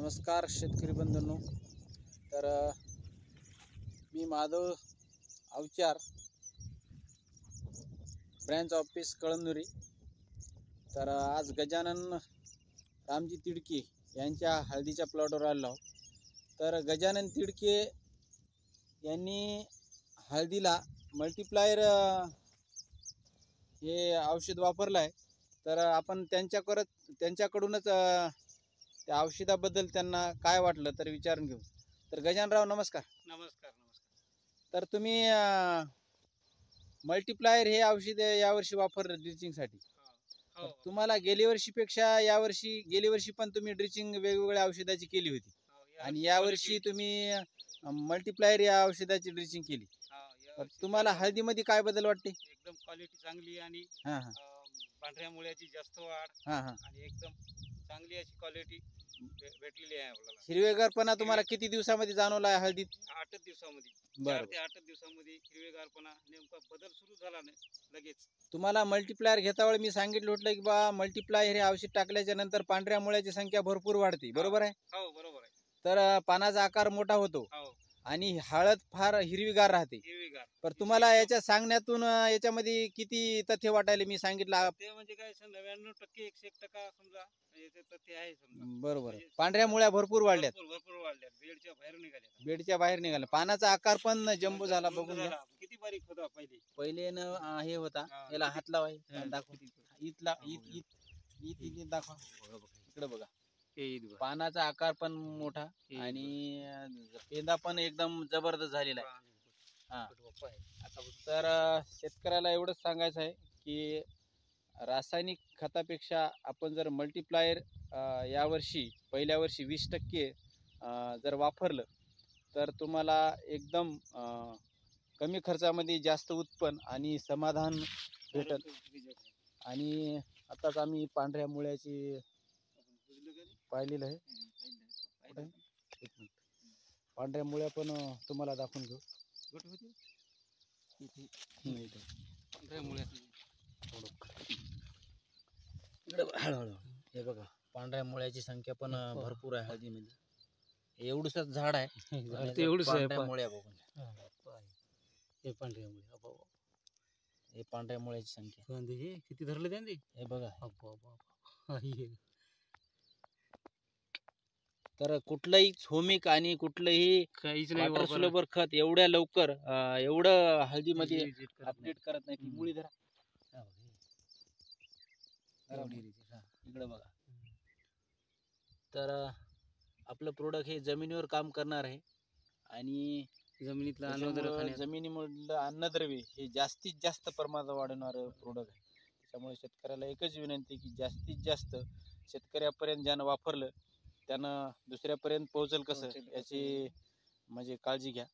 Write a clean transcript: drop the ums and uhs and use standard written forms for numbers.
नमस्कार शेतकरी बंधूंनो. तर मी माधव अवचार, ब्रँच ऑफिस कळमनुरी. तर आज गजानन रामजी तिडके यांच्या हळदीच्या प्लॉटवर आलो आहोत. तर गजानन तिडके यांनी हळदीला मल्टीप्लायर हे औषध वापरलं आहे. तर आपण त्यांच्याकडूनच त्या औषधाबद्दल त्यांना काय वाटलं तर विचारून घेऊ. तर गजाननराव नमस्कार. नमस्कार. तर तुम्ही मल्टीप्लायर हे औषध यावर्षी वापरलं ड्रिचिंगसाठी. हो. तुम्हाला गेल्या वर्षी पण तुम्ही ड्रिचिंग वेगवेगळ्या औषधाची केली होती आणि यावर्षी तुम्ही मल्टीप्लायर या औषधाची ड्रिचिंग केली. तर तुम्हाला हळदीमध्ये काय बदल वाटते? एकदम क्वालिटी चांगली आणि हां पांढऱ्या मुळ्याची जास्त वाढ हां आणि एकदम चांगली अशी क्वालिटी भेटलेली आहे आपल्याला. हिरवेगारपणा तुम्हाला किती दिवसामध्ये जाणवला आहे हळदीत? 8 दिवसामध्ये, बरं. 4 ते 8 दिवसामध्ये हिरवेगारपणा नेमका बदल सुरू झाला नाही लगेच. तुम्हाला मल्टीप्लायर घेतावेळी मी सांगितलं होतं की बा मल्टीप्लायर हे औषध टाकल्याच्या नंतर पांढऱ्या मुळ्याची संख्या भरपूर वाढते, बरोबर आहे? हो, बरोबर आहे. तर पानाचा आकार मोठा होतो हो, आणि हळद फार हिरवीगार राहते. हिरवीगार. तर तुम्हाला याच्या सांगण्यातून याच्यामध्ये किती तथ्य वाटायले? मी सांगितलं ते म्हणजे काय 99% 101% समजा म्हणजे ते तथ्य आहे समजा. बरोबर. म्हणजे पांढऱ्या मुळ्या भरपूर वाढल्यात, भरपूर वाढल्यात, बेडच्या बाहेर निघाल्या. बेडच्या बाहेर निघाला. पानाचा आकार पण जम्बो झाला, बघून घ्या. किती बारीक होता पहिले हे होता. हा. याला हात लावाय, दाखव. इथला हो, इत दाखवा. इकडे बघा. हे पानाचा आकार पण मोठा आणि पेंदा पण एकदम जबरदस्त झालेला आहे. हा. तर शेतकऱ्याला एवढंच सांगायचं आहे की रासायनिक खतापेक्षा आपण जर मल्टीप्लायर यावर्षी पहिल्या वर्षी 20% जर वापरलं तर तुम्हाला एकदम कमी खर्चामध्ये जास्त उत्पन्न आणि समाधान भेटत. आणि आताच आम्ही पांढऱ्या मुळ्याची पाहिलेलं आहे. एक मिनिट. पांढऱ्या मुळ्या पण तुम्हाला दाखवून घेऊ. पांढऱ्या मुळ्या हळूहळू हे बघा, पांढऱ्या मुळ्याची संख्या पण भरपूर आहे हळदीमध्ये. एवढंच झाड आहे, पांढऱ्या मुळ्या बघून. हे पांढऱ्या मुळ्या हे पांढऱ्या मुळ्याची संख्या किती धरले त्यांनी हे बघा. तर कुठलंही होमिक आणि कुठलंही वॉटर सोल्युबल खत एवढ्या लवकर एवढं हळदीमध्ये अपडेट करत नाही. ती मुळी धरा, इकडे बघा. तर आपलं प्रोडक्ट हे जमिनीवर काम करणार आहे आणि जमिनीमधलं अन्नद्रव्य हे जास्तीत जास्त प्रमाणात वाढवणार प्रोडक्ट आहे. त्यामुळे शेतकऱ्याला एकच विनंती की जास्तीत जास्त शेतकऱ्यापर्यंत ज्यानं वापरलं त्यानं दुसऱ्यापर्यंत पोहोचेल कसं याची म्हणजे काळजी घ्या.